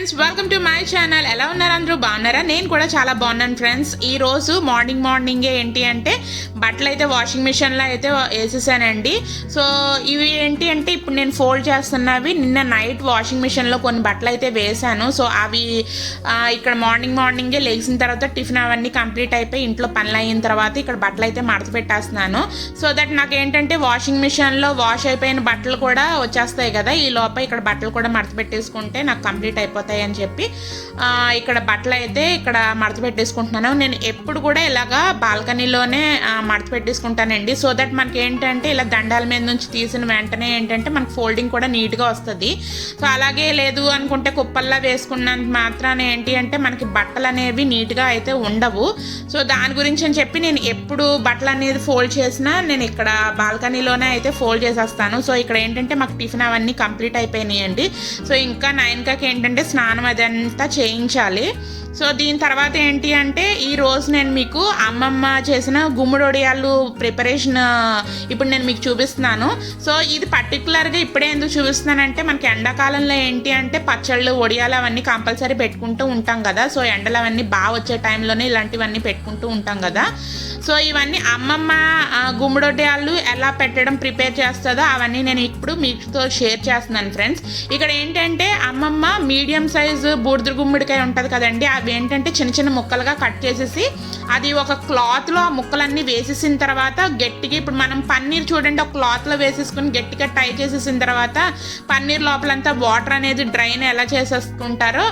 Friends, welcome to my channel. ఎలా ఉన్నారు అందరూ? బాగున్నారా? నేను కూడా చాలా బాగున్నాను ఫ్రెండ్స్. ఈ రోజు మార్నింగే ఏంటి అంటే బట్టలు అయితే వాషింగ్ మిషన్లో అయితే వేసేసానండి. సో ఇవి ఏంటి అంటే ఇప్పుడు నేను ఫోల్డ్ చేస్తున్నవి నిన్న నైట్ వాషింగ్ మిషన్లో కొన్ని బట్టలు అయితే వేసాను. సో అవి ఇక్కడ మార్నింగే లేచిన తర్వాత టిఫిన్ అవన్నీ కంప్లీట్ అయిపోయి ఇంట్లో పనులు అయిన తర్వాత ఇక్కడ బట్టలు అయితే మడత పెట్టేస్తున్నాను. సో దట్ నాకు ఏంటంటే వాషింగ్ మిషన్లో వాష్ అయిపోయిన బట్టలు కూడా వచ్చేస్తాయి కదా, ఈ లోపల ఇక్కడ బట్టలు కూడా మడత పెట్టేసుకుంటే నాకు కంప్లీట్ అయిపోతాయి అని చెప్పి ఇక్కడ బట్టలు అయితే ఇక్కడ మడత పెట్టేసుకుంటున్నాను. నేను ఎప్పుడు కూడా ఇలాగా బాల్కనీలోనే మడత పెట్టేసుకుంటానండి. సో దట్ మనకి ఏంటంటే ఇలా దండాల మీద నుంచి తీసిన వెంటనే ఏంటంటే మనకు ఫోల్డింగ్ కూడా నీట్గా వస్తుంది. సో అలాగే లేదు అనుకుంటే కుప్పల్లా వేసుకున్నంత మాత్రాన ఏంటి అంటే మనకి బట్టలు అనేవి నీట్గా అయితే ఉండవు. సో దాని గురించి అని చెప్పి నేను ఎప్పుడు బట్టలు అనేది ఫోల్డ్ చేసినా నేను ఇక్కడ బాల్కనీలోనే అయితే ఫోల్డ్ చేసేస్తాను. సో ఇక్కడ ఏంటంటే మాకు టిఫిన్ అవన్నీ కంప్లీట్ అయిపోయినాయండి. సో ఇంకా 9 ఏంటంటే స్నానం అదంతా చేయించాలి. సో దీని తర్వాత ఏంటి అంటే ఈరోజు నేను మీకు అమ్మమ్మ చేసిన గుమ్మడొడియాలు ప్రిపరేషన్ ఇప్పుడు నేను మీకు చూపిస్తున్నాను. సో ఇది పర్టికులర్గా ఇప్పుడే ఎందుకు చూపిస్తున్నానంటే మనకి ఎండాకాలంలో ఏంటి అంటే పచ్చళ్ళు వడియాలు అవన్నీ కంపల్సరీ పెట్టుకుంటూ ఉంటాం కదా. సో ఎండలు అవన్నీ బాగా వచ్చే టైంలోనే ఇలాంటివన్నీ పెట్టుకుంటూ ఉంటాం కదా. సో ఇవన్నీ అమ్మమ్మ గుమ్మడొడియాలు ఎలా పెట్టడం ప్రిపేర్ చేస్తుందో అవన్నీ నేను ఇప్పుడు మీతో షేర్ చేస్తున్నాను ఫ్రెండ్స్. ఇక్కడ ఏంటంటే అమ్మమ్మ మీడియం సైజు బూడిద గుమ్మడికాయ ఉంటుంది కదండి, అవి ఏంటంటే చిన్న చిన్న ముక్కలుగా కట్ చేసేసి అది ఒక క్లాత్లో ఆ ముక్కలన్నీ వేసేసిన తర్వాత గట్టిగా ఇప్పుడు మనం పన్నీర్ చూడండి ఒక క్లాత్లో వేసేసుకుని గట్టిగా టై చేసేసిన తర్వాత పన్నీర్ లోపలంతా వాటర్ అనేది డ్రైన్ ఎలా చేసేసుకుంటారో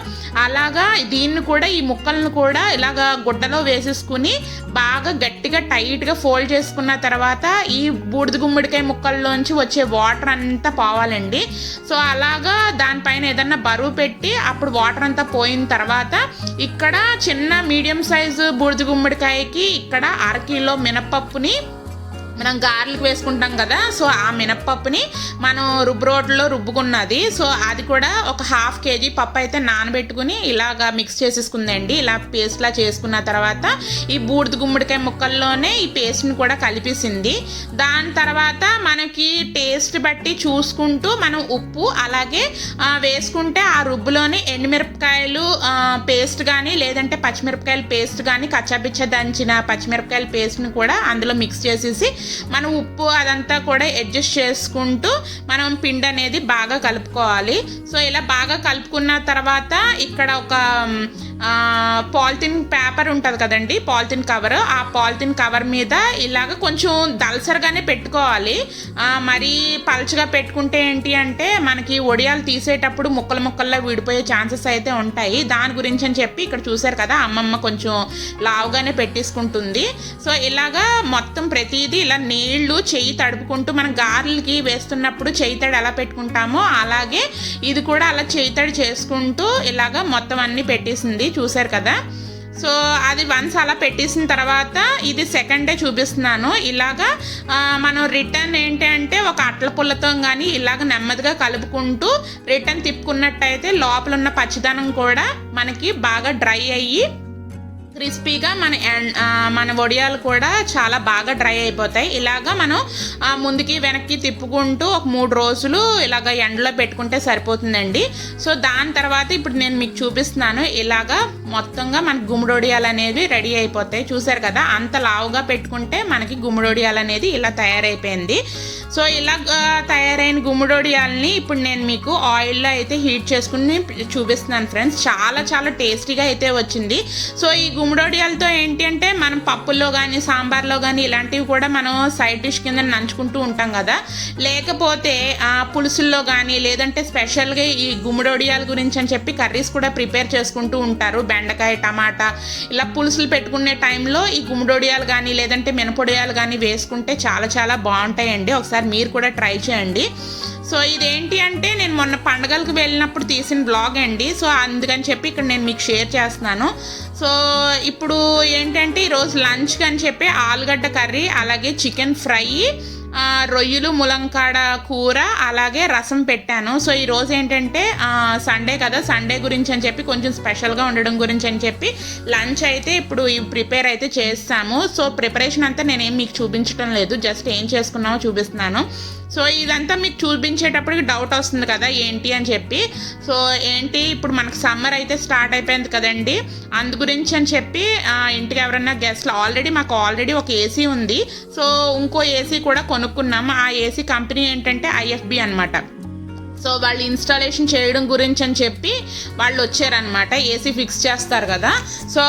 అలాగా దీన్ని కూడా ఈ ముక్కలను కూడా ఇలాగ గుడ్డలో వేసేసుకుని బాగా గట్టిగా టైట్గా ఫోల్డ్ చేసుకున్న తర్వాత ఈ బూడిద గుమ్మడికాయ ముక్కల్లోంచి వచ్చే వాటర్ అంతా పోవాలండి. సో అలాగా దానిపైన ఏదన్నా బరువు పెట్టి అప్పుడు వాటర్ అంతా పోయిన తర్వాత ఇక్కడ చిన్న మీడియం సైజు బూడిద గుమ్మడికాయకి ఇక్కడ 1/2 కిలో మినపప్పుని మనం గారెలకు వేసుకుంటాం కదా, సో ఆ మినప్పప్పుని మనం రోడ్లో రుబ్బుకున్నది. సో అది కూడా ఒక 1/2 kg పప్పు అయితే నానబెట్టుకుని ఇలాగా మిక్స్ చేసేసుకుందండి. ఇలా పేస్ట్లా చేసుకున్న తర్వాత ఈ బూడిద గుమ్మడికాయ ముక్కల్లోనే ఈ పేస్ట్ని కూడా కలిపేసింది. దాని తర్వాత మనకి టేస్ట్ బట్టి చూసుకుంటూ మనం ఉప్పు అలాగే వేసుకుంటే ఆ రుబ్బులోని ఎండుమిరపకాయలు పేస్ట్ కానీ లేదంటే పచ్చిమిరపకాయల పేస్ట్ కానీ కచ్చాపిచ్చ దంచిన పచ్చిమిరపకాయల పేస్ట్ని కూడా అందులో మిక్స్ చేసేసి మనం ఉప్పు అదంతా కూడా అడ్జస్ట్ చేసుకుంటూ మనం పిండి అనేది బాగా కలుపుకోవాలి. సో ఇలా బాగా కలుపుకున్న తర్వాత ఇక్కడ ఒక పాలిథిన్ పేపర్ ఉంటుంది కదండి, పాలిథిన్ కవర్, ఆ పాలిథిన్ కవర్ మీద ఇలాగ కొంచెం దలసరిగానే పెట్టుకోవాలి. మరీ పలచగా పెట్టుకుంటే ఏంటి అంటే మనకి వడియాలు తీసేటప్పుడు ముక్కల్లో విడిపోయే ఛాన్సెస్ అయితే ఉంటాయి. దాని గురించి అని చెప్పి ఇక్కడ చూసారు కదా అమ్మమ్మ కొంచెం లావుగానే పెట్టేసుకుంటుంది. సో ఇలాగా మొత్తం ప్రతిదీ ఇలా నీళ్లు చెయ్యి తడుపుకుంటూ మనం గారెలకి వేస్తున్నప్పుడు చెయ్యి తడి ఎలా పెట్టుకుంటామో అలాగే ఇది కూడా అలా చెయ్యి తడి చేసుకుంటూ ఇలాగా మొత్తం అన్నీ పెట్టేసింది, చూసారు కదా. సో అది వన్స్ అలా పెట్టేసిన తర్వాత ఇది సెకండ్ డే చూపిస్తున్నాను. ఇలాగా మనం రిటర్న్ ఏంటి అంటే ఒక అట్ల పుల్లతో కానీ ఇలాగ నెమ్మదిగా కలుపుకుంటూ రిటర్న్ తిప్పుకున్నట్టయితే లోపల ఉన్న పచ్చిదనం కూడా మనకి బాగా డ్రై అయ్యి క్రిస్పీగా మన వడియాలు కూడా చాలా బాగా డ్రై అయిపోతాయి. ఇలాగా మనం ముందుకి వెనక్కి తిప్పుకుంటూ ఒక 3 రోజులు ఇలాగ ఎండలో పెట్టుకుంటే సరిపోతుందండి. సో దాని తర్వాత ఇప్పుడు నేను మీకు చూపిస్తున్నాను. ఇలాగా మొత్తంగా మనకి గుమ్మడొడియాలు అనేవి రెడీ అయిపోతాయి, చూసారు కదా. అంత లావుగా పెట్టుకుంటే మనకి గుమ్మడొడియాలు అనేది ఇలా తయారైపోయింది. సో ఇలా తయారైన గుమ్మడొడియాలని ఇప్పుడు నేను మీకు ఆయిల్లో అయితే హీట్ చేసుకుని చూపిస్తున్నాను ఫ్రెండ్స్. చాలా టేస్టీగా అయితే వచ్చింది. సో ఈ గుమ్మడొడియాలతో ఏంటి అంటే మనం పప్పుల్లో కానీ సాంబార్లో కానీ ఇలాంటివి కూడా మనం సైడ్ డిష్ కింద నంచుకుంటూ ఉంటాం కదా. లేకపోతే పులుసుల్లో కానీ లేదంటే స్పెషల్గా ఈ గుమ్మడొడియాల గురించి అని చెప్పి కర్రీస్ కూడా ప్రిపేర్ చేసుకుంటూ ఉంటారు. బెండకాయ టమాటా ఇలా పులుసులు పెట్టుకునే టైంలో ఈ గుమ్మడొడియాలు కానీ లేదంటే మినపొడియాలు కానీ వేసుకుంటే చాలా బాగుంటాయండి. ఒకసారి మీరు కూడా ట్రై చేయండి. సో ఇదేంటి అంటే నేను మొన్న పండగలకు వెళ్ళినప్పుడు తీసిన బ్లాగ్ అండి. సో అందుకని చెప్పి ఇక్కడ నేను మీకు షేర్ చేస్తున్నాను. సో ఇప్పుడు ఏంటంటే ఈరోజు లంచ్కి అని చెప్పి ఆలుగడ్డ కర్రీ అలాగే చికెన్ ఫ్రై రొయ్యలు ములంకాడ కూర అలాగే రసం పెట్టాను. సో ఈరోజు ఏంటంటే సండే కదా, సండే గురించి అని చెప్పి కొంచెం స్పెషల్గా ఉండడం గురించి అని చెప్పి లంచ్ అయితే ఇప్పుడు ప్రిపేర్ అయితే చేస్తాము. సో ప్రిపరేషన్ అంతా నేనేం మీకు చూపించడం లేదు, జస్ట్ ఏం చేసుకున్నామో చూపిస్తున్నాను. సో ఇదంతా మీకు చూపించేటప్పటికి డౌట్ వస్తుంది కదా ఏంటి అని చెప్పి. సో ఏంటి ఇప్పుడు మనకు సమ్మర్ అయితే స్టార్ట్ అయిపోయింది కదండి, అందు గురించి అని చెప్పి ఇంటికి ఎవరన్నా గెస్ట్లు మాకు ఆల్రెడీ ఒక ఏసీ ఉంది. సో ఇంకో ఏసీ కూడా కొనుక్కున్నాము. ఆ ఏసీ కంపెనీ ఏంటంటే ఐఎఫ్బి అనమాట. సో వాళ్ళు ఇన్స్టాలేషన్ చేయడం గురించి అని చెప్పి వాళ్ళు వచ్చారనమాట, ఏసీ ఫిక్స్ చేస్తారు కదా. సో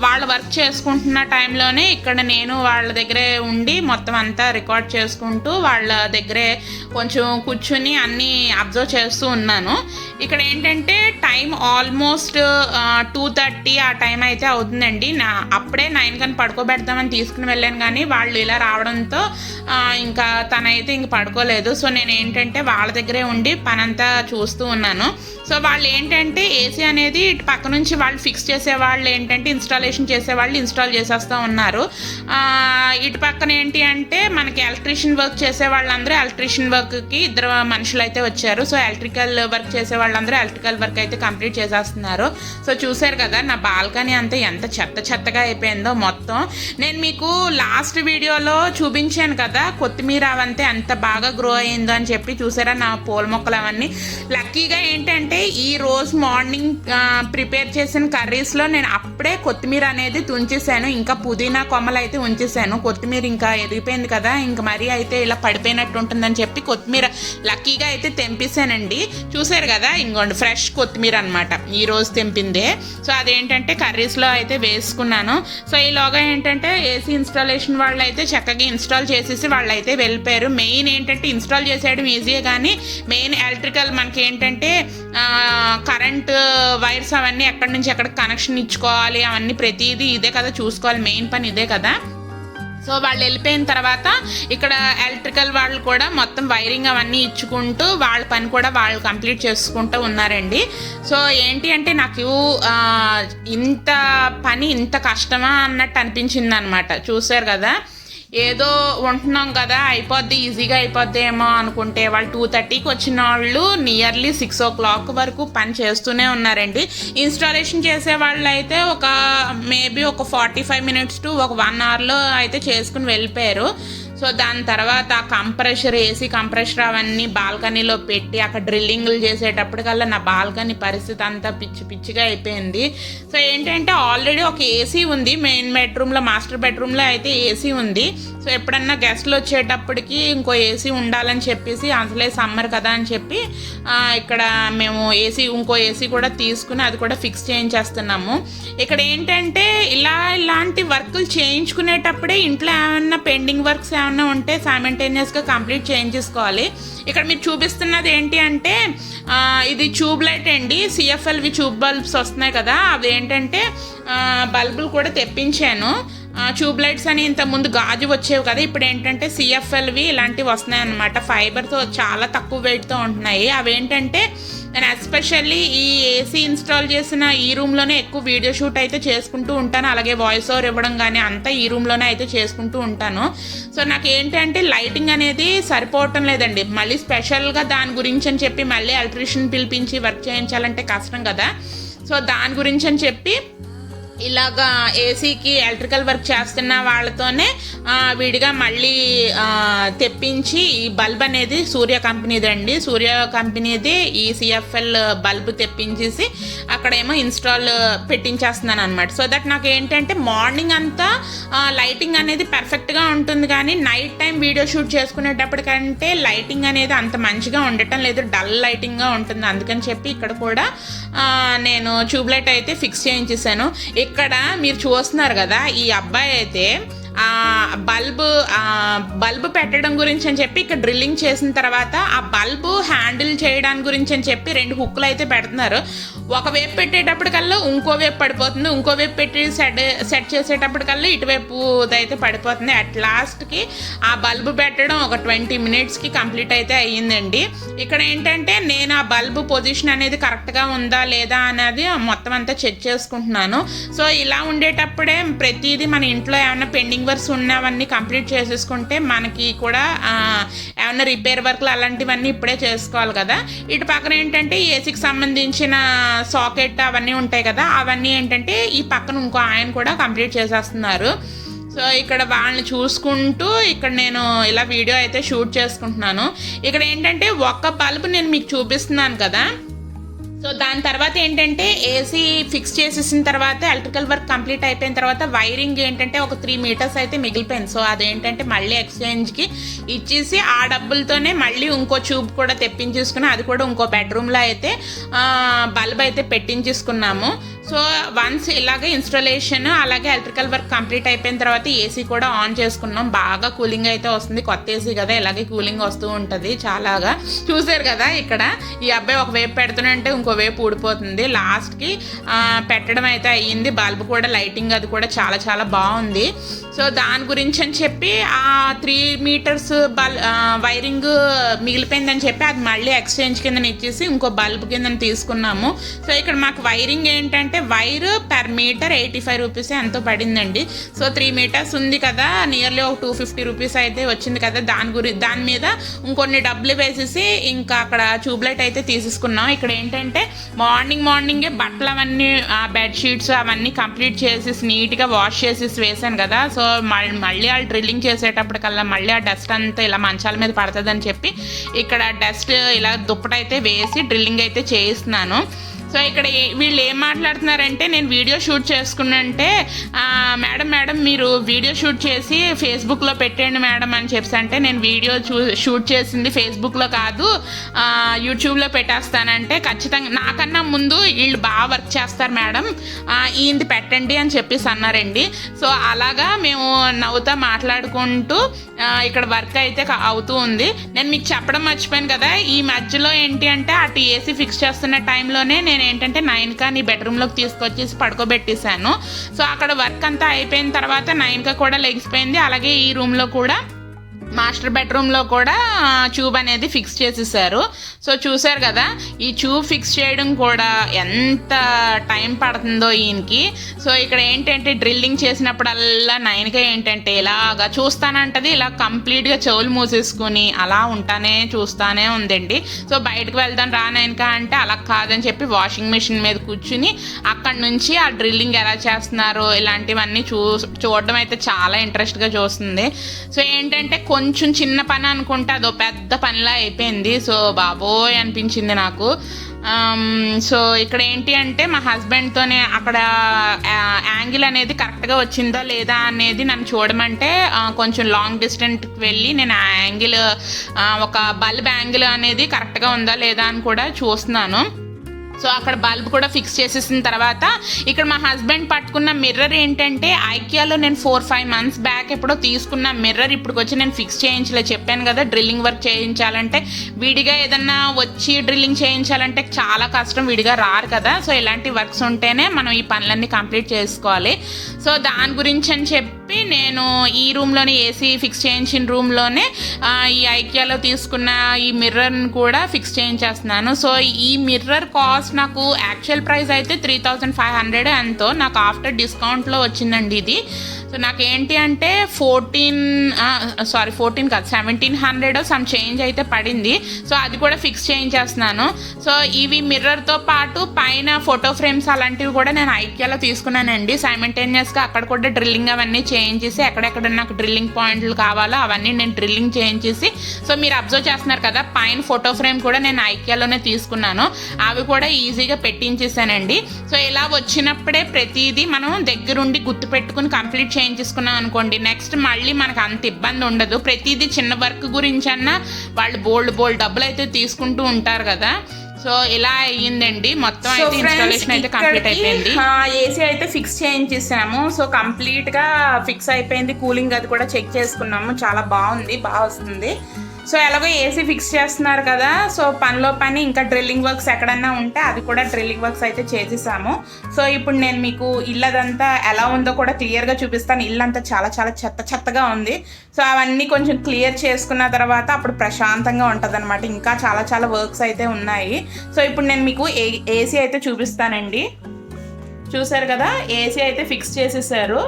వాళ్ళ వర్క్ చేసుకుంటున్న టైంలోనే ఇక్కడ నేను వాళ్ళ దగ్గరే ఉండి మొత్తం అంతా రికార్డ్ చేసుకుంటూ వాళ్ళ దగ్గరే కొంచెం కూర్చుని అన్నీ అబ్జర్వ్ చేస్తూ ఉన్నాను. ఇక్కడ ఏంటంటే టైం ఆల్మోస్ట్ 2:30 ఆ టైం అయితే అవుతుందండి. అప్పుడే 9 కని పడుకోబెడతామని తీసుకుని వెళ్ళాను, కానీ వాళ్ళు ఇలా రావడంతో ఇంకా తనైతే ఇంక పడుకోలేదు. సో నేను ఏంటంటే వాళ్ళ దగ్గరే ఉండి పనంతా చూస్తూ ఉన్నాను. సో వాళ్ళు ఏంటంటే ఏసీ అనేది ఇటు పక్క నుంచి వాళ్ళు ఫిక్స్ చేసేవాళ్ళు ఏంటంటే ఇన్స్టాలేషన్ చేసేవాళ్ళు ఇన్స్టాల్ చేసేస్తూ ఉన్నారు. ఇటు పక్కన ఏంటి అంటే మనకి ఎలక్ట్రీషియన్ వర్క్ చేసే వాళ్ళందరూ ఎలక్ట్రీషియన్ వర్క్కి 2 మనుషులు అయితే వచ్చారు. సో ఎలక్ట్రికల్ వర్క్ చేసే వాళ్ళందరూ ఎలక్ట్రికల్ వర్క్ అయితే కంప్లీట్ చేసేస్తున్నారు. సో చూసారు కదా నా బాల్కనీ అంతా ఎంత చెత్తగా అయిపోయిందో మొత్తం. నేను మీకు లాస్ట్ వీడియోలో చూపించాను కదా కొత్తిమీర అవంతే ఎంత బాగా గ్రో అయిందో అని చెప్పి. చూసారా నా పూల మొక్కలు అవన్నీ. లక్కీగా ఏంటంటే ఈ రోజు మార్నింగ్ ప్రిపేర్ చేసిన కర్రీస్లో నేను అప్పుడే కొత్తిమీర అనేది తుంచేసాను, ఇంకా పుదీనా కొమ్మలు అయితే ఉంచేసాను. కొత్తిమీర ఇంకా ఎదిగిపోయింది కదా, ఇంకా మరీ అయితే ఇలా పడిపోయినట్టు ఉంటుందని చెప్పి కొత్తిమీర లక్కీగా అయితే తెంపేసానండి. చూసారు కదా ఇంకోండి ఫ్రెష్ కొత్తిమీర అనమాట, ఈ రోజు తెంపిందే. సో అదేంటంటే కర్రీస్లో అయితే వేసుకున్నాను. సో ఈలోగా ఏంటంటే ఏసీ ఇన్స్టాలేషన్ వాళ్ళు అయితే చక్కగా ఇన్స్టాల్ చేసేసి వాళ్ళు అయితే వెళ్ళిపోయారు. మెయిన్ ఏంటంటే ఇన్స్టాల్ చేసేయడం ఈజీయే, కానీ మెయిన్ ఎలక్ట్రికల్ మనకి ఏంటంటే కరెంట్ వైర్స్ అవన్నీ ఎక్కడి నుంచి ఎక్కడికి కనెక్షన్ ఇచ్చుకోవాలి, అవన్నీ ప్రతిదీ ఇదే కదా చూసుకోవాలి, మెయిన్ పని ఇదే కదా. సో వాళ్ళు వెళ్ళిపోయిన తర్వాత ఇక్కడ ఎలక్ట్రికల్ వాళ్ళు కూడా మొత్తం వైరింగ్ అవన్నీ ఇచ్చుకుంటూ వాళ్ళ పని కూడా వాళ్ళు కంప్లీట్ చేసుకుంటూ ఉన్నారండి. సో ఏంటి అంటే నాకు ఇంత పని ఇంత కష్టమా అన్నట్టు అనిపించింది అనమాట. చూసారు కదా ఏదో ఉంటున్నాం కదా అయిపోద్ది ఈజీగా అయిపోద్ది ఏమో అనుకుంటే వాళ్ళు 2:30కి వచ్చిన వాళ్ళు నియర్లీ 6 o'clock వరకు పని చేస్తూనే ఉన్నారండి. ఇన్స్టాలేషన్ చేసే వాళ్ళు అయితే మేబీ ఒక 45 minutes to 1 hourలో అయితే చేసుకుని వెళ్ళిపోయారు. సో దాని తర్వాత ఏసీ కంప్రెషర్ అవన్నీ బాల్కనీలో పెట్టి అక్కడ డ్రిల్లింగ్లు చేసేటప్పటికల్లా నా బాల్కనీ పరిస్థితి అంతా పిచ్చిగా అయిపోయింది. సో ఏంటంటే ఆల్రెడీ ఒక ఏసీ ఉంది మెయిన్ బెడ్రూమ్లో, మాస్టర్ బెడ్రూమ్లో అయితే ఏసీ ఉంది. సో ఎప్పుడన్నా గెస్ట్లు వచ్చేటప్పటికి ఇంకో ఏసీ ఉండాలని చెప్పేసి, అసలే సమ్మర్ కదా అని చెప్పి ఇక్కడ మేము ఇంకో ఏసీ కూడా తీసుకుని అది కూడా ఫిక్స్ చేయించేస్తున్నాము. ఇక్కడ ఏంటంటే ఇలాంటి వర్కులు చేయించుకునేటప్పుడే ఇంట్లో ఏమన్నా పెండింగ్ వర్క్స్ ఏమన్నా ఉంటే సైమల్టేనియస్గా కంప్లీట్ చేయించేసుకోవాలి. ఇక్కడ మీరు చూపిస్తున్నది ఏంటి అంటే ఇది ట్యూబ్ లైట్ అండి, సిఎఫ్ఎల్వి ట్యూబ్ బల్బ్స్ వస్తున్నాయి కదా, అవి ఏంటంటే బల్బులు కూడా తెప్పించాను. ట్యూబ్ లైట్స్ అని ఇంతకుముందు గాజు వచ్చేవి కదా, ఇప్పుడు ఏంటంటే సిఎఫ్ఎల్వి ఇలాంటివి వస్తున్నాయి అన్నమాట. ఫైబర్తో చాలా తక్కువ వెయిట్తో ఉంటున్నాయి. అవేంటంటే నేను ఎస్పెషల్లీ ఈ ఏసీ ఇన్స్టాల్ చేసిన ఈ రూమ్లోనే ఎక్కువ వీడియో షూట్ అయితే చేసుకుంటూ ఉంటాను, అలాగే వాయిస్ ఓవర్ ఇవ్వడం కానీ అంతా ఈ రూమ్లోనే అయితే చేసుకుంటూ ఉంటాను. సో నాకు ఏంటంటే లైటింగ్ అనేది సరిపోవటం లేదండి. మళ్ళీ స్పెషల్గా దాని గురించి అని చెప్పి మళ్ళీ ఎలక్ట్రీషియన్ పిలిపించి వర్క్ చేయించాలంటే కష్టం కదా. సో దాని గురించి అని చెప్పి ఇలాగా ఏసీకి ఎలక్ట్రికల్ వర్క్ చేస్తున్న వాళ్ళతోనే విడిగా మళ్ళీ తెప్పించి ఈ బల్బ్ అనేది సూర్య కంపెనీదండి, సూర్య కంపెనీది ఈ సిఎఫ్ఎల్ బల్బ్ తెప్పించేసి అక్కడేమో ఇన్స్టాల్ పెట్టించేస్తున్నాను అనమాట. సో దట్ నాకు ఏంటంటే మార్నింగ్ అంతా లైటింగ్ అనేది పర్ఫెక్ట్గా ఉంటుంది, కానీ నైట్ టైం వీడియో షూట్ చేసుకునేటప్పటికంటే లైటింగ్ అనేది అంత మంచిగా ఉండటం లేదు, డల్ లైటింగ్గా ఉంటుంది. అందుకని చెప్పి ఇక్కడ కూడా నేను ట్యూబ్ లైట్ అయితే ఫిక్స్ చేయించేసాను. ఇక్కడ మీరు చూస్తున్నారు కదా ఈ అబ్బాయి అయితే బల్బ్ పెట్టడం గురించి అని చెప్పి ఇక్కడ డ్రిల్లింగ్ చేసిన తర్వాత ఆ బల్బు హ్యాండిల్ చేయడానికి గురించి అని చెప్పి 2 హుక్కులు అయితే పెడుతున్నారు. ఒకవైపు పెట్టేటప్పటికల్లా ఇంకో వైపు పడిపోతుంది, ఇంకో వైపు పెట్టి సెట్ చేసేటప్పటికల్లా ఇటువైపు అయితే పడిపోతుంది. అట్ లాస్ట్కి ఆ బల్బు పెట్టడం ఒక 20 minutesకి కంప్లీట్ అయితే అయ్యిందండి. ఇక్కడ ఏంటంటే నేను ఆ బల్బు పొజిషన్ అనేది కరెక్ట్గా ఉందా లేదా అనేది మొత్తం అంతా చెక్ చేసుకుంటున్నాను. సో ఇలా ఉండేటప్పుడే ప్రతిదీ మన ఇంట్లో ఏమైనా పెండింగ్ డ్రిల్లింగ్ వర్క్స్ ఉన్నవన్నీ కంప్లీట్ చేసేసుకుంటే మనకి కూడా ఏమన్నా రిపేర్ వర్క్లు అలాంటివన్నీ ఇప్పుడే చేసుకోవాలి కదా. ఇటు పక్కన ఏంటంటే ఏసీకి సంబంధించిన సాకెట్ అవన్నీ ఉంటాయి కదా, అవన్నీ ఏంటంటే ఈ పక్కన ఇంకో ఆయన కూడా కంప్లీట్ చేసేస్తున్నారు. సో ఇక్కడ వాళ్ళని చూసుకుంటూ ఇక్కడ నేను ఇలా వీడియో అయితే షూట్ చేసుకుంటున్నాను. ఇక్కడ ఏంటంటే ఒక్క బల్బు నేను మీకు చూపిస్తున్నాను కదా. సో దాని తర్వాత ఏంటంటే ఏసీ ఫిక్స్ చేసేసిన తర్వాత ఎలక్ట్రికల్ వర్క్ కంప్లీట్ అయిపోయిన తర్వాత వైరింగ్ ఏంటంటే ఒక 3 మీటర్స్ అయితే మిగిలిపోయింది. సో అదేంటంటే మళ్ళీ ఎక్స్చేంజ్కి ఇచ్చేసి ఆ డబ్బులతోనే మళ్ళీ ఇంకో ట్యూబ్ కూడా తెప్పించేసుకుని అది కూడా ఇంకో బెడ్రూమ్లో అయితే బల్బ్ అయితే పెట్టించేసుకున్నాము. సో వన్స్ ఇలాగే ఇన్స్టాలేషన్ అలాగే ఎలక్ట్రికల్ వర్క్ కంప్లీట్ అయిపోయిన తర్వాత ఏసీ కూడా ఆన్ చేసుకున్నాం. బాగా కూలింగ్ అయితే వస్తుంది, కొత్త ఏసీ కదా, ఇలాగే కూలింగ్ వస్తూ ఉంటుంది చాలాగా. చూసారు కదా ఇక్కడ ఈ అబ్బాయి ఒకవైపు పెడుతుంటే ఇంకోవైపు ఊడిపోతుంది. లాస్ట్కి పెట్టడం అయితే అయ్యింది. బల్బ్ కూడా లైటింగ్ అది కూడా చాలా చాలా బాగుంది. సో దాని గురించి అని చెప్పి ఆ 3 మీటర్స్ వైరింగ్ మిగిలిపోయిందని చెప్పి అది మళ్ళీ ఎక్స్చేంజ్ కింద ఇచ్చేసి ఇంకో బల్బ్ కింద తీసుకున్నాము. సో ఇక్కడ మాకు వైరింగ్ ఏంటంటే వైర్ పర్ మీటర్ 85 రూపీస్ ఎంతో పడిందండి. సో 3 మీటర్స్ ఉంది కదా, నియర్లీ ఒక 250 రూపీస్ అయితే వచ్చింది కదా. దాని మీద ఇంకొన్ని డబ్బులు వేసేసి ఇంకా అక్కడ ట్యూబ్లైట్ అయితే తీసేసుకున్నాం. ఇక్కడ ఏంటంటే మార్నింగే బట్టలు అవన్నీ బెడ్షీట్స్ అవన్నీ కంప్లీట్ చేసేసి నీట్గా వాష్ చేసేసి వేసాను కదా. సో మళ్ళీ ఆ డ్రిల్లింగ్ చేసేటప్పటికల్లా మళ్ళీ ఆ డస్ట్ అంతా ఇలా మంచాల మీద పడుతుందని చెప్పి ఇక్కడ డస్ట్ ఇలా దుప్పటైతే వేసి డ్రిల్లింగ్ అయితే చేయిస్తున్నాను. సో ఇక్కడ వీళ్ళు ఏం మాట్లాడుతున్నారంటే నేను వీడియో షూట్ చేసుకున్నంటే మేడం మీరు వీడియో షూట్ చేసి ఫేస్బుక్లో పెట్టండి మేడం అని చెప్పి అంటే నేను వీడియో షూట్ చేసింది ఫేస్బుక్లో కాదు యూట్యూబ్లో పెట్టేస్తానంటే ఖచ్చితంగా నాకన్నా ముందు వీళ్ళు బాగా వర్క్ చేస్తారు మేడం, ఈయనది పెట్టండి అని చెప్పేసి అన్నారండి. సో అలాగా మేము నవ్వుతా మాట్లాడుకుంటూ ఇక్కడ వర్క్ అయితే అవుతూ ఉంది. నేను మీకు చెప్పడం మర్చిపోయాను కదా, ఈ మధ్యలో ఏంటి అంటే అటు ఏసీ ఫిక్స్ చేస్తున్న టైంలోనే నేను ఏంటంటే 9కా నీ బెడ్రూమ్లోకి తీసుకొచ్చేసి పడుకోబెట్టేశాను. సో అక్కడ వర్క్ అంతా అయిపోయిన తర్వాత 9కా కూడా లెగిసిపోయింది. అలాగే ఈ రూమ్లో కూడా మాస్టర్ బెడ్రూమ్లో కూడా ట్యూబ్ అనేది ఫిక్స్ చేసేసారు. సో చూసారు కదా ఈ ట్యూబ్ ఫిక్స్ చేయడం కూడా ఎంత టైం పడుతుందో ఈయనకి. సో ఇక్కడ ఏంటంటే డ్రిల్లింగ్ చేసినప్పుడల్లా 9కా ఏంటంటే ఇలాగా చూస్తానంటది, ఇలా కంప్లీట్గా చెవులు మూసేసుకుని అలా చూస్తానే ఉందండి. సో బయటకు వెళ్దాం రా 9కా అంటే అలా కాదని చెప్పి వాషింగ్ మిషన్ మీద కూర్చుని అక్కడి నుంచి ఆ డ్రిల్లింగ్ ఎలా చేస్తున్నారో ఇలాంటివన్నీ చూడడం అయితే చాలా ఇంట్రెస్ట్గా చూస్తుంది. సో ఏంటంటే కొంచెం చిన్న పని అనుకుంటే అదో పెద్ద పనిలా అయిపోయింది. సో బాబోయ్ అనిపించింది నాకు. సో ఇక్కడ ఏంటి అంటే మా హస్బెండ్తోనే అక్కడ యాంగిల్ అనేది కరెక్ట్గా వచ్చిందా లేదా అనేది నన్ను చూడమంటే కొంచెం లాంగ్ డిస్టెన్స్కి వెళ్ళి నేను ఆ యాంగిల్ ఒక బల్బ్ యాంగిల్ అనేది కరెక్ట్గా ఉందా లేదా అని కూడా చూస్తున్నాను. సో అక్కడ బల్బ్ కూడా ఫిక్స్ చేసేసిన తర్వాత ఇక్కడ మా హస్బెండ్ పట్టుకున్న మిర్రర్ ఏంటంటే ఐకియాలో నేను 4-5 మంత్స్ బ్యాక్ ఎప్పుడో తీసుకున్న మిర్రర్ ఇప్పటికి వచ్చి నేను ఫిక్స్ చేయించలే. చెప్పాను కదా డ్రిల్లింగ్ వర్క్ చేయించాలంటే విడిగా ఏదన్నా వచ్చి డ్రిల్లింగ్ చేయించాలంటే చాలా కష్టం, విడిగా రారు కదా. సో ఇలాంటి వర్క్స్ ఉంటేనే మనం ఈ పనులన్నీ కంప్లీట్ చేసుకోవాలి. సో దాని గురించి అని చెప్పి నేను ఈ రూమ్లోనే ఏసీ ఫిక్స్ చేయించిన రూమ్లోనే ఈ ఐకియాలో తీసుకున్న ఈ మిర్రర్ని కూడా ఫిక్స్ చేయించేస్తున్నాను. సో ఈ మిర్రర్ కాస్ట్ నాకు యాక్చువల్ ప్రైస్ అయితే 3500 ఎంతో, నాకు ఆఫ్టర్ డిస్కౌంట్లో వచ్చిందండి ఇది. సో నాకు ఏంటి అంటే 14 కాదు 1700 సమ్ చేంజ్ అయితే పడింది. సో అది కూడా ఫిక్స్ చేయించేస్తున్నాను. సో ఇవి మిర్రర్తో పాటు పైన ఫోటో ఫ్రేమ్స్ అలాంటివి కూడా నేను ఐకియాలో తీసుకున్నానండి. సైమల్టేనియస్గా అక్కడ కూడా డ్రిల్లింగ్ అవన్నీ చేయించేసి ఎక్కడెక్కడ నాకు డ్రిల్లింగ్ పాయింట్లు కావాలో అవన్నీ నేను డ్రిల్లింగ్ చేయించేసి, సో మీరు అబ్జర్వ్ చేస్తున్నారు కదా పైన ఫోటో ఫ్రేమ్ కూడా నేను ఐకియాలోనే తీసుకున్నాను, అవి కూడా ఈజీగా పెట్టించేసానండి. సో ఇలా వచ్చినప్పుడే ప్రతిదీ మనం దగ్గరుండి గుర్తుపెట్టుకుని కంప్లీట్ చేయించేసుకున్నాం అనుకోండి, నెక్స్ట్ మళ్ళీ మనకు అంత ఇబ్బంది ఉండదు. ప్రతిదీ చిన్న వర్క్ గురించి అన్నా వాళ్ళు బోల్డ్ డబ్బులు అయితే తీసుకుంటూ ఉంటారు కదా. సో ఇలా అయ్యిందండి మొత్తం అయితే ఇన్స్టాలేషన్ అయితే కంప్లీట్ అయిపోయింది. ఏసీ అయితే ఫిక్స్ చేయించేసాము. సో కంప్లీట్గా ఫిక్స్ అయిపోయింది. కూలింగ్ అది కూడా చెక్ చేసుకున్నాము, చాలా బాగా వస్తుంది. సో ఎలాగో ఏసీ ఫిక్స్ చేస్తున్నారు కదా, సో పనిలో పని ఇంకా డ్రిల్లింగ్ వర్క్స్ ఎక్కడన్నా ఉంటే అది కూడా డ్రిల్లింగ్ వర్క్స్ అయితే చేసేసాము. సో ఇప్పుడు నేను మీకు ఇల్లదంతా ఎలా ఉందో కూడా క్లియర్గా చూపిస్తాను. ఇల్లంతా చాలా చెత్తగా ఉంది. సో అవన్నీ కొంచెం క్లియర్ చేసుకున్న తర్వాత అప్పుడు ప్రశాంతంగా ఉంటుంది అనమాట. ఇంకా చాలా వర్క్స్ అయితే ఉన్నాయి. సో ఇప్పుడు నేను మీకు ఏసీ అయితే చూపిస్తానండి. చూసారు కదా ఏసీ అయితే ఫిక్స్ చేసేసారు.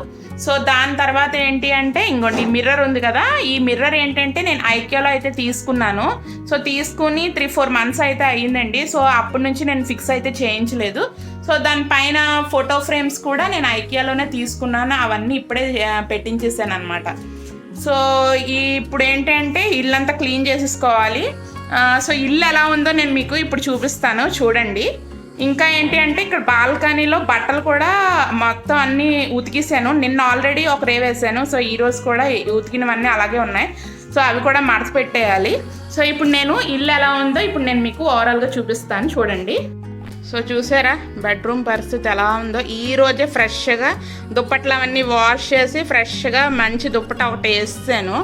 సో దాని తర్వాత ఏంటి అంటే ఇంకోటి మిర్రర్ ఉంది కదా, ఈ మిర్రర్ ఏంటంటే నేను ఐకియాలో అయితే తీసుకున్నాను. సో తీసుకుని 3-4 months అయితే అయ్యిందండి. సో అప్పటి నుంచి నేను ఫిక్స్ అయితే చేయించలేదు. సో దానిపైన ఫోటో ఫ్రేమ్స్ కూడా నేను ఐకియాలోనే తీసుకున్నాను, అవన్నీ ఇప్పుడే పెట్టించేసాను అనమాట. సో ఇప్పుడు ఏంటంటే ఇల్లంతా క్లీన్ చేసేసుకోవాలి. సో ఇల్లు ఎలా ఉందో నేను మీకు ఇప్పుడు చూపిస్తాను, చూడండి. ఇంకా ఏంటి అంటే ఇక్కడ బాల్కనీలో బట్టలు కూడా మొత్తం అన్నీ ఉతికేసాను. నిన్న ఆల్రెడీ ఒక రే వేసాను. సో ఈరోజు కూడా ఉతికినవన్నీ అలాగే ఉన్నాయి. సో అవి కూడా మడత పెట్టేయాలి. సో ఇప్పుడు నేను ఇల్లు ఎలా ఉందో ఇప్పుడు నేను మీకు ఓవరాల్గా చూపిస్తాను, చూడండి. సో చూసారా బెడ్రూమ్ పరిస్థితి ఎలా ఉందో. ఈరోజే ఫ్రెష్గా దుప్పట్లు అవన్నీ వాష్ చేసి ఫ్రెష్గా మంచి దుప్పట ఒకటి వేసాను.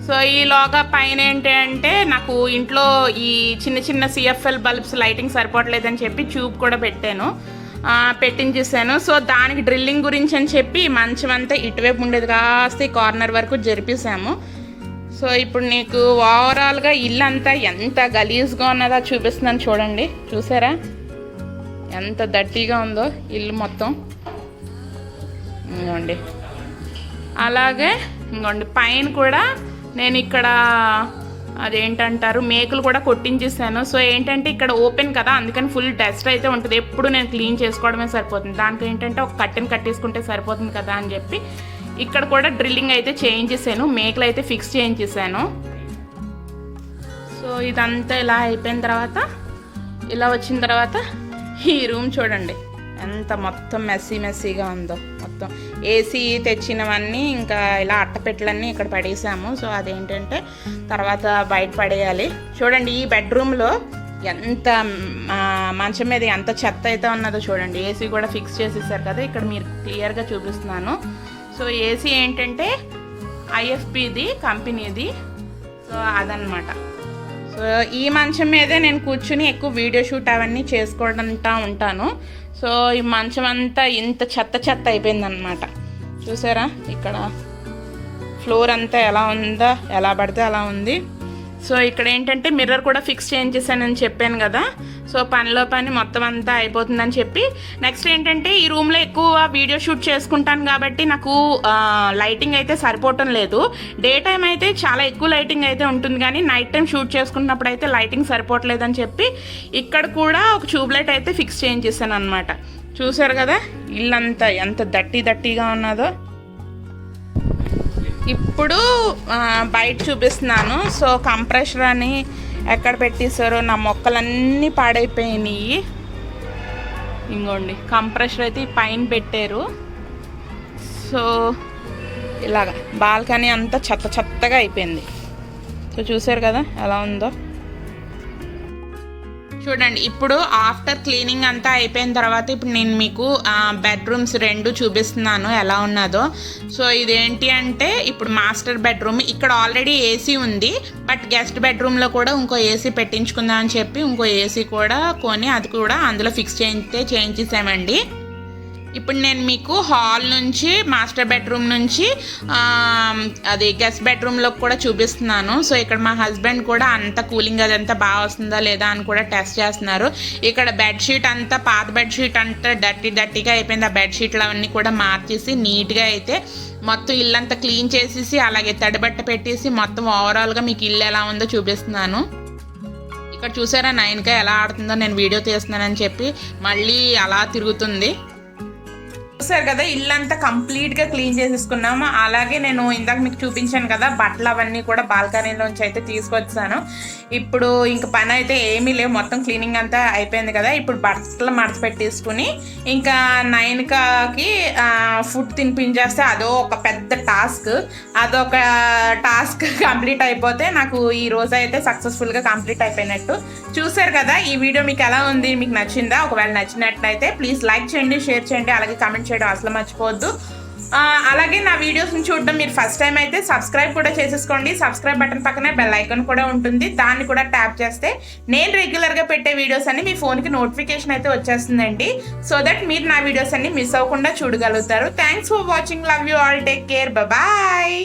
సో ఈలోగా పైన ఏంటి అంటే నాకు ఇంట్లో ఈ చిన్న చిన్న CFL బల్బ్స్ లైటింగ్ సరిపోవట్లేదని చెప్పి ట్యూబ్ కూడా పెట్టించేసాను. సో దానికి డ్రిల్లింగ్ గురించి అని చెప్పి మంచం అంతా ఇటువైపు ఉండేది కాస్త కార్నర్ వరకు జరిపేసాము. సో ఇప్పుడు నీకు ఓవరాల్గా ఇల్లు అంతా ఎంత గలీజ్గా ఉన్నదో చూపిస్తున్నాను, చూడండి. చూసారా ఎంత దట్టిగా ఉందో ఇల్లు మొత్తం. ఇంకోండి అలాగే ఇంకోండి పైన కూడా నేను ఇక్కడ అదేంటంటారు మేకులు కూడా కొట్టించేసాను. సో ఏంటంటే ఇక్కడ ఓపెన్ కదా, అందుకని ఫుల్ డస్ట్ అయితే ఉంటుంది. ఎప్పుడు నేను క్లీన్ చేసుకోవడమే సరిపోతుంది. దానికి ఏంటంటే ఒక కట్టెని కట్టేసుకుంటే సరిపోతుంది కదా అని చెప్పి ఇక్కడ కూడా డ్రిల్లింగ్ అయితే చేయించేసాను, మేకులు అయితే ఫిక్స్ చేయించేసాను. సో ఇదంతా ఇలా అయిపోయిన తర్వాత ఇలా వచ్చిన తర్వాత ఈ రూమ్ చూడండి ఎంత మొత్తం మెస్సీగా ఉందో. మొత్తం ఏసీ తెచ్చినవన్నీ ఇంకా ఇలా అట్టపెట్టలన్నీ ఇక్కడ పడేసాము. సో అదేంటంటే తర్వాత బయట పడేయాలి. చూడండి ఈ బెడ్రూమ్లో ఎంత మంచం మీద ఎంత చెత్త అయితే ఉన్నదో చూడండి. ఏసీ కూడా ఫిక్స్ చేసేసారు కదా, ఇక్కడ మీరు క్లియర్గా చూపిస్తున్నాను. సో ఏసీ ఏంటంటే IFPది కంపెనీది. సో అదనమాట. సో ఈ మంచం మీదే నేను కూర్చుని ఎక్కువ వీడియో షూట్ అవన్నీ చేసుకుంటూ ఉంటాను. సో ఈ మంచం అంతా ఇంత చెత్త అయిపోయిందనమాట. చూసారా ఇక్కడ ఫ్లోర్ అంతా ఎలా ఉందో, ఎలా పడితే అలా ఉంది. సో ఇక్కడ ఏంటంటే మిర్రర్ కూడా ఫిక్స్ చేయించేసానని చెప్పాను కదా. సో పనిలో పని మొత్తం అంతా అయిపోతుందని చెప్పి నెక్స్ట్ ఏంటంటే ఈ రూమ్లో ఎక్కువ వీడియో షూట్ చేసుకుంటాను కాబట్టి నాకు లైటింగ్ అయితే సరిపోవటం లేదు. డే టైం అయితే చాలా ఎక్కువ లైటింగ్ అయితే ఉంటుంది, కానీ నైట్ టైం షూట్ చేసుకున్నప్పుడు అయితే లైటింగ్ సరిపోవట్లేదని చెప్పి ఇక్కడ కూడా ఒక ట్యూబ్ లైట్ అయితే ఫిక్స్ చేయించేసాను అనమాట. చూసారు కదా ఇల్లంతా ఎంత దట్టిగా ఉన్నదో. ఇప్పుడు బయట చూపిస్తున్నాను. సో కంప్రెషర్ అని ఎక్కడ పెట్టేశారో, నా మొక్కలన్నీ పాడైపోయినాయి. ఇంకోండి కంప్రెషర్ అయితే పైన పెట్టారు. సో ఇలాగా బాల్కనీ అంతా చెత్తగా అయిపోయింది. సో చూసారు కదా ఎలా ఉందో. చూడండి ఇప్పుడు ఆఫ్టర్ క్లీనింగ్ అంతా అయిపోయిన తర్వాత ఇప్పుడు నేను మీకు బెడ్రూమ్స్ 2 చూపిస్తున్నాను ఎలా ఉన్నదో. సో ఇదేంటి అంటే ఇప్పుడు మాస్టర్ బెడ్రూమ్. ఇక్కడ ఆల్రెడీ ఏసీ ఉంది, బట్ గెస్ట్ బెడ్రూమ్లో కూడా ఇంకో ఏసీ పెట్టించుకుందాం అని చెప్పి ఇంకో ఏసీ కూడా కొని అది కూడా అందులో ఫిక్స్ చేయించేసామండి. ఇప్పుడు నేను మీకు హాల్ నుంచి మాస్టర్ బెడ్రూమ్ నుంచి అది గెస్ట్ బెడ్రూమ్లోకి కూడా చూపిస్తున్నాను. సో ఇక్కడ మా హస్బెండ్ కూడా అంత కూలింగ్ అదంతా బాగా వస్తుందా లేదా అని కూడా టెస్ట్ చేస్తున్నారు. ఇక్కడ బెడ్షీట్ అంతా పాత బెడ్షీట్ అంతా డర్టీగా అయిపోయింది. ఆ బెడ్షీట్లు అవన్నీ కూడా మార్చేసి నీట్గా అయితే మొత్తం ఇల్లంతా క్లీన్ చేసేసి అలాగే తడిబట్ట పెట్టేసి మొత్తం ఓవరాల్గా మీకు ఇల్లు ఎలా ఉందో చూపిస్తున్నాను. ఇక్కడ చూసారా నైన్గా ఎలా ఆడుతుందో, నేను వీడియో తీస్తున్నానని చెప్పి మళ్ళీ అలా తిరుగుతుంది. చూసారు కదా ఇల్లంతా కంప్లీట్గా క్లీన్ చేసేసుకున్నాము. అలాగే నేను ఇందాక మీకు చూపించాను కదా బట్టలు అవన్నీ కూడా బాల్కనీలోంచి అయితే తీసుకొచ్చాను. ఇప్పుడు ఇంక పని అయితే ఏమీ లేవు, మొత్తం క్లీనింగ్ అంతా అయిపోయింది కదా. ఇప్పుడు బట్టలు మడత పెట్టేసుకుని ఇంకా 9కి ఫుడ్ తినిపించేస్తే అదో ఒక పెద్ద టాస్క్. అదొక టాస్క్ కంప్లీట్ అయిపోతే నాకు ఈ రోజు అయితే సక్సెస్ఫుల్గా కంప్లీట్ అయిపోయినట్టు. చూసారు కదా ఈ వీడియో మీకు ఎలా ఉంది, మీకు నచ్చిందా? ఒకవేళ నచ్చినట్లయితే ప్లీజ్ లైక్ చేయండి, షేర్ చేయండి, అలాగే కామెంట్ చేయడం అసలు మర్చిపోవద్దు. అలాగే నా వీడియోస్ని చూడడం మీరు ఫస్ట్ టైం అయితే సబ్స్క్రైబ్ కూడా చేసేసుకోండి. సబ్స్క్రైబ్ బటన్ పక్కనే బెల్ ఐకాన్ కూడా ఉంటుంది, దాన్ని కూడా ట్యాప్ చేస్తే నేను రెగ్యులర్గా పెట్టే వీడియోస్ అన్ని మీ ఫోన్కి నోటిఫికేషన్ అయితే వచ్చేస్తుందండి. సో దట్ మీరు నా వీడియోస్ అన్ని మిస్ అవ్వకుండా చూడగలుగుతారు. Thanks for watching. Love you all. Take care. Bye.